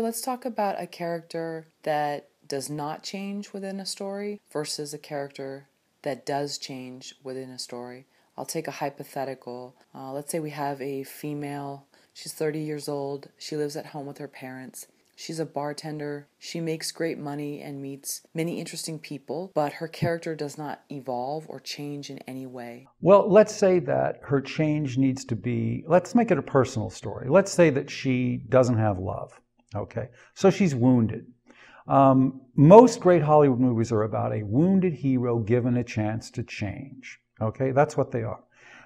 Let's talk about a character that does not change within a story versus a character that does change within a story. I'll take a hypothetical. Let's say we have a female. She's 30 years old. She lives at home with her parents. She's a bartender. She makes great money and meets many interesting people, but her character does not evolve or change in any way. Well, let's say that her change needs to be, let's make it a personal story. Let's say that she doesn't have love. Okay, so she's wounded. Most great Hollywood movies are about a wounded hero given a chance to change. Okay, that's what they are.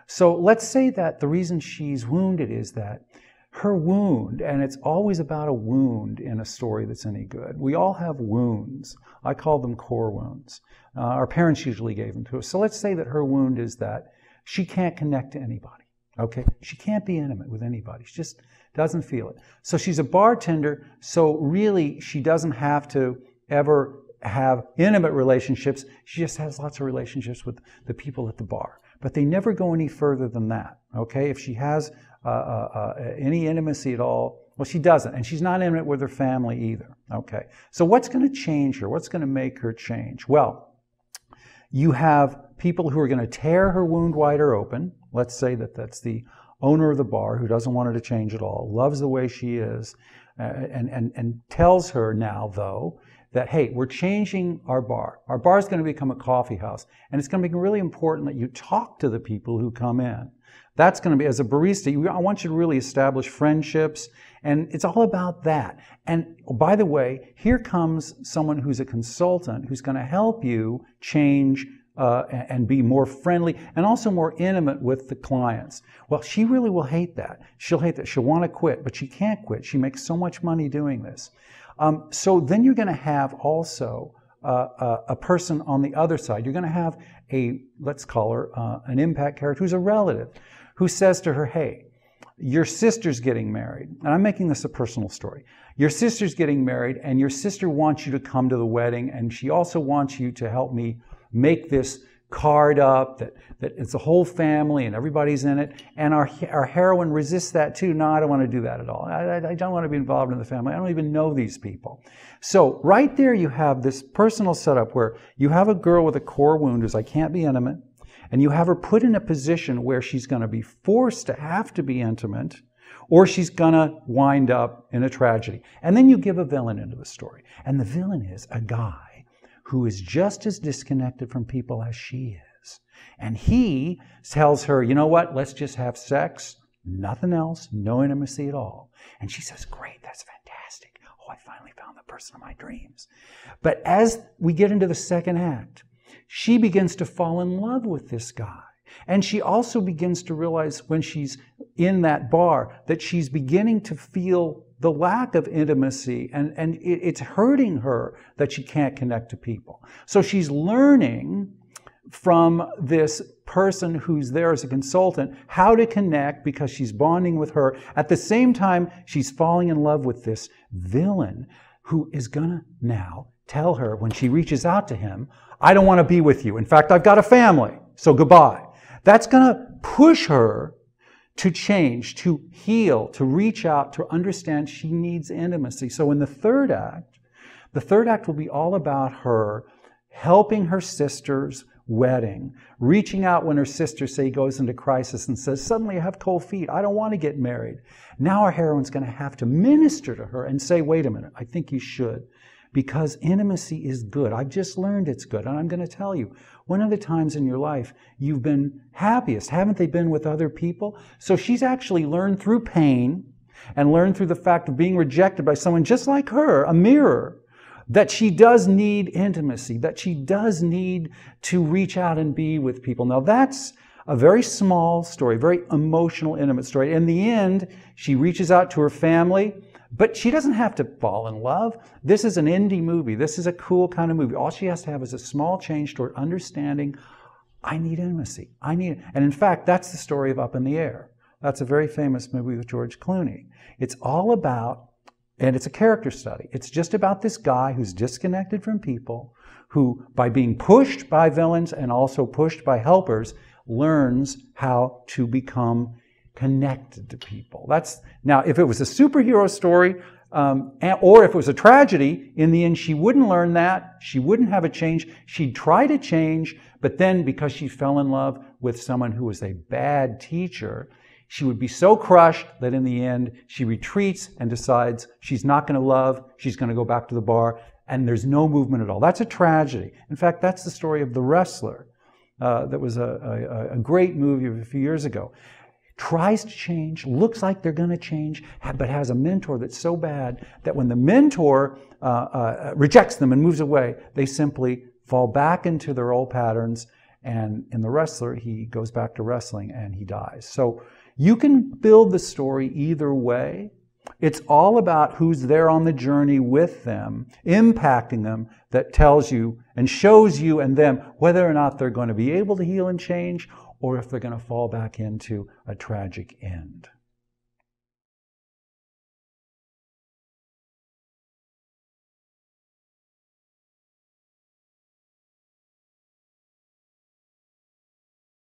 So let's say that the reason she's wounded is that her wound, and it's always about a wound in a story that's any good. We all have wounds. I call them core wounds. Our parents usually gave them to us. So let's say that her wound is that she can't connect to anybody. Okay, she can't be intimate with anybody. She just doesn't feel it. So she's a bartender, so really she doesn't have to ever have intimate relationships. She just has lots of relationships with the people at the bar. But they never go any further than that. Okay, if she has any intimacy at all, well, she doesn't, and she's not intimate with her family either. Okay, so what's going to change her? What's going to make her change? Well, you have people who are going to tear her wound wider open. Let's say that that's the owner of the bar who doesn't want her to change at all, loves the way she is, and tells her now, though, that, hey, we're changing our bar. Our bar is going to become a coffee house, and it's going to be really important that you talk to the people who come in. That's going to be, as a barista, I want you to really establish friendships, and it's all about that. And by the way, here comes someone who's a consultant who's going to help you change and be more friendly and also more intimate with the clients. Well, she really will hate that. She'll hate that. She'll want to quit, but she can't quit. She makes so much money doing this. So then you're going to have also a person on the other side. You're going to have let's call her an impact character who's a relative, who says to her, hey, your sister's getting married. And I'm making this a personal story. Your sister's getting married, and your sister wants you to come to the wedding, and she also wants you to help me make this card up that it's a whole family and everybody's in it. And our heroine resists that too. No, I don't want to do that at all. I don't want to be involved in the family. I don't even know these people. So right there you have this personal setup where you have a girl with a core wound who's, I can't be intimate. And you have her put in a position where she's going to be forced to have to be intimate, or she's going to wind up in a tragedy. And then you give a villain into the story. And the villain is a guy who is just as disconnected from people as she is. And he tells her, you know what, let's just have sex, nothing else, no intimacy at all. And she says, great, that's fantastic. Oh, I finally found the person of my dreams. But as we get into the second act, she begins to fall in love with this guy. And she also begins to realize when she's in that bar that she's beginning to feel the lack of intimacy, and it's hurting her that she can't connect to people. So she's learning from this person who's there as a consultant how to connect because she's bonding with her. At the same time, she's falling in love with this villain who is gonna now tell her when she reaches out to him, I don't want to be with you. In fact, I've got a family, so goodbye. That's gonna push her to change, to heal, to reach out, to understand she needs intimacy. So in the third act will be all about her helping her sister's wedding, reaching out when her sister, say, goes into crisis and says, suddenly I have cold feet, I don't want to get married. Now our heroine's going to have to minister to her and say, wait a minute, I think you should. Because intimacy is good. I've just learned it's good. And I'm going to tell you, one of the times in your life you've been happiest, haven't they been with other people? So she's actually learned through pain and learned through the fact of being rejected by someone just like her, a mirror, that she does need intimacy, that she does need to reach out and be with people. Now that's a very small story, very emotional, intimate story. In the end, she reaches out to her family, but she doesn't have to fall in love. This is an indie movie. This is a cool kind of movie. All she has to have is a small change toward understanding, I need intimacy. I need it. And in fact, that's the story of Up in the Air. That's a very famous movie with George Clooney. It's all about, and it's a character study. It's just about this guy who's disconnected from people, who, by being pushed by villains and also pushed by helpers, learns how to become connected to people. Now, if it was a superhero story, Or if it was a tragedy, in the end, she wouldn't learn that. She wouldn't have a change. She'd try to change, but then because she fell in love with someone who was a bad teacher, she would be so crushed that in the end, she retreats and decides she's not going to love, she's going to go back to the bar, and there's no movement at all. That's a tragedy. In fact, that's the story of The Wrestler. That was a great movie of a few years ago. Tries to change, looks like they're going to change, but has a mentor that's so bad that when the mentor rejects them and moves away, they simply fall back into their old patterns. And in The Wrestler, he goes back to wrestling and he dies. So you can build the story either way. It's all about who's there on the journey with them, impacting them, that tells you and shows you and them whether or not they're going to be able to heal and change, or if they're going to fall back into a tragic end.